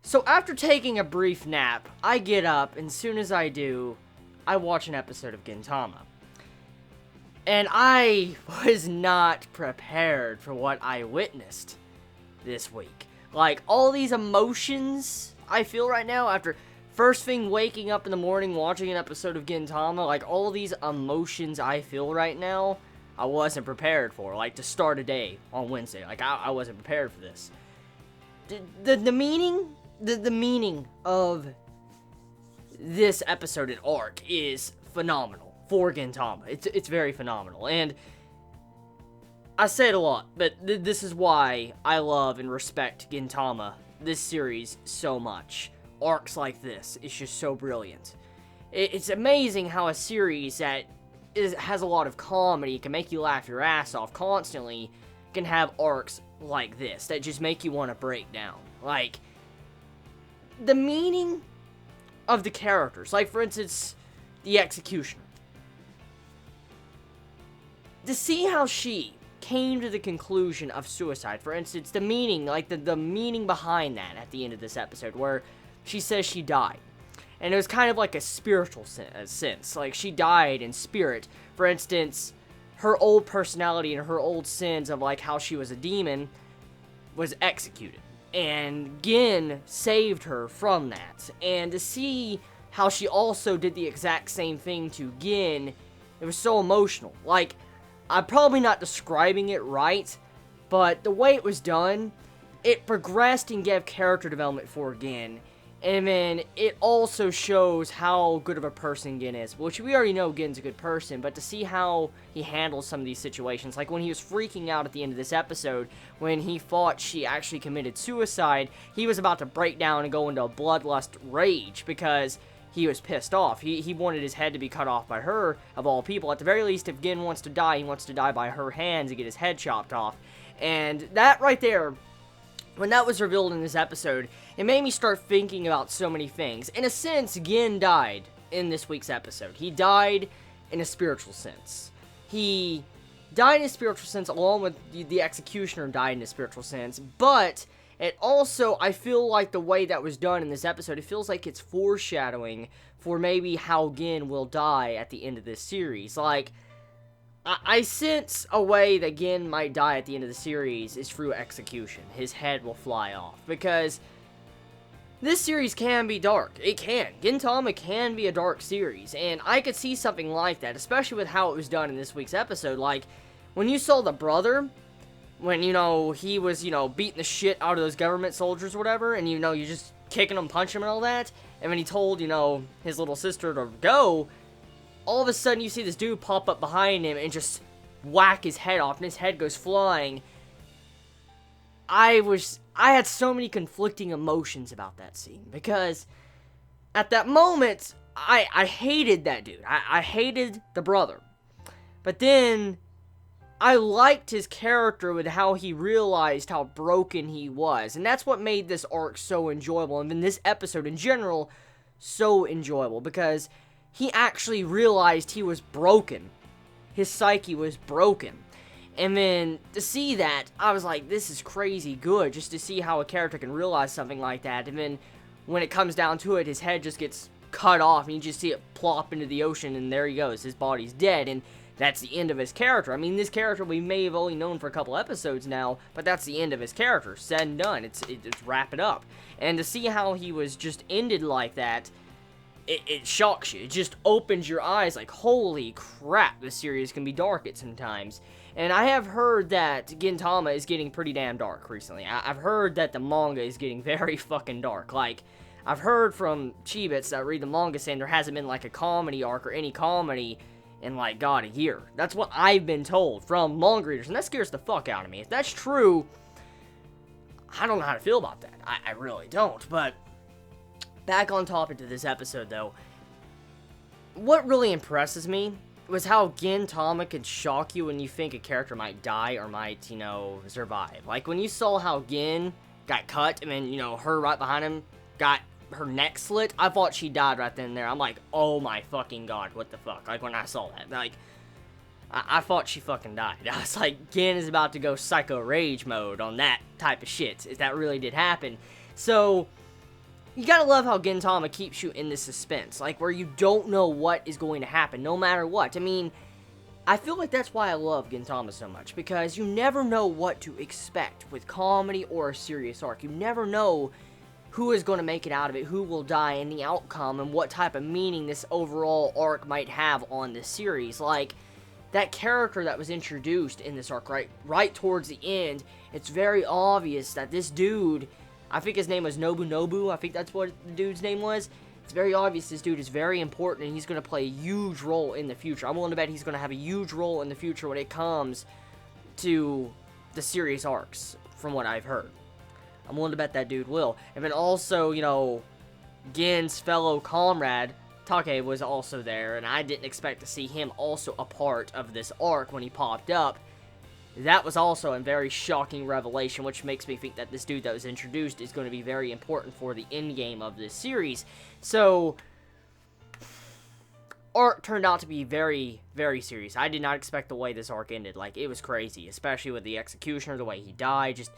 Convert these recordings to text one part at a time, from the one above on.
So after taking a brief nap, I get up, and as soon as I do, I watch an episode of Gintama. And I was not prepared for what I witnessed this week. Like, all these emotions I feel right now after first thing waking up in the morning watching an episode of Gintama, like, all these emotions I feel right now, I wasn't prepared for. Like, to start a day on Wednesday. Like, I wasn't prepared for this. The meaning of this episode and arc is phenomenal for Gintama. It's very phenomenal, and I say it a lot, but this is why I love and respect Gintama, this series, so much. Arcs like this is just so brilliant. It's amazing how a series that has a lot of comedy, can make you laugh your ass off constantly, can have arcs like this that just make you want to break down. Like, the meaning of the characters, like for instance, the Executioner. To see how she came to the conclusion of suicide, for instance, the meaning, like the meaning behind that at the end of this episode, where she says she died. And it was kind of like a spiritual sense, like she died in spirit. For instance, her old personality and her old sins of like how she was a demon was executed. And Gin saved her from that. And to see how she also did the exact same thing to Gin, it was so emotional. Like, I'm probably not describing it right, but the way it was done, it progressed and gave character development for Gin. And then it also shows how good of a person Gin is, which we already know Gin's a good person, but to see how he handles some of these situations, like when he was freaking out at the end of this episode, when he thought she actually committed suicide, he was about to break down and go into a bloodlust rage because he was pissed off. He wanted his head to be cut off by her, of all people. At the very least, if Gin wants to die, he wants to die by her hands and get his head chopped off. And that right there, when that was revealed in this episode, it made me start thinking about so many things. In a sense, Gin died in this week's episode. He died in a spiritual sense. He died in a spiritual sense along with the Executioner died in a spiritual sense, but it also, I feel like the way that was done in this episode, it feels like it's foreshadowing for maybe how Gin will die at the end of this series. Like, I sense a way that Gin might die at the end of the series is through execution. His head will fly off. Because this series can be dark. It can. Gintama can be a dark series. And I could see something like that, especially with how it was done in this week's episode. Like, when you saw the brother, when, he was, beating the shit out of those government soldiers or whatever, and, you're just kicking them, punching them and all that, and when he told, his little sister to go, all of a sudden you see this dude pop up behind him and just whack his head off, and his head goes flying. I had so many conflicting emotions about that scene, because at that moment, I hated that dude. I hated the brother. But then, I liked his character with how he realized how broken he was, and that's what made this arc so enjoyable, and then this episode in general, so enjoyable, because he actually realized he was broken. His psyche was broken. And then, to see that, I was like, this is crazy good, just to see how a character can realize something like that. And then, when it comes down to it, his head just gets cut off, and you just see it plop into the ocean, and there he goes, his body's dead, and that's the end of his character. I mean, this character we may have only known for a couple episodes now, but that's the end of his character, said and done, it's wrap it up. And to see how he was just ended like that, it shocks you. It just opens your eyes like, holy crap, this series can be dark at some times. And I have heard that Gintama is getting pretty damn dark recently. I've heard that the manga is getting very fucking dark. Like, I've heard from Chibits that read the manga saying there hasn't been like a comedy arc or any comedy in like, God, a year. That's what I've been told from manga readers, and that scares the fuck out of me. If that's true, I don't know how to feel about that. I really don't, but back on topic to this episode, though. What really impresses me was how Gintama could shock you when you think a character might die or might, survive. Like, when you saw how Gin got cut, and then, her right behind him got her neck slit, I thought she died right then and there. I'm like, oh my fucking god, what the fuck? Like, when I saw that. Like, I thought she fucking died. I was like, Gin is about to go psycho rage mode on that type of shit, if that really did happen. So, you gotta love how Gintama keeps you in the suspense, like, where you don't know what is going to happen, no matter what. I mean, I feel like that's why I love Gintama so much, because you never know what to expect with comedy or a serious arc. You never know who is going to make it out of it, who will die, and the outcome, and what type of meaning this overall arc might have on this series. Like, that character that was introduced in this arc, right towards the end, it's very obvious that this dude, I think his name was Nobu, I think that's what the dude's name was. It's very obvious this dude is very important, and he's going to play a huge role in the future. I'm willing to bet he's going to have a huge role in the future when it comes to the series arcs, from what I've heard. I'm willing to bet that dude will. And then also, you know, Gin's fellow comrade, Take, was also there, and I didn't expect to see him also a part of this arc when he popped up. That was also a very shocking revelation, which makes me think that this dude that was introduced is going to be very important for the endgame of this series. So, arc turned out to be very, very serious. I did not expect the way this arc ended. Like, it was crazy, especially with the executioner, the way he died, just...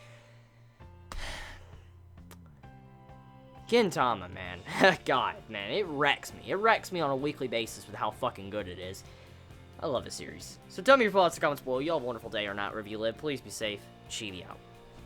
Gintama, man. God, man, it wrecks me. It wrecks me on a weekly basis with how fucking good it is. I love this series. So tell me your thoughts in the comments below. You all have a wonderful day or not, wherever you live. Please be safe. Chibi out.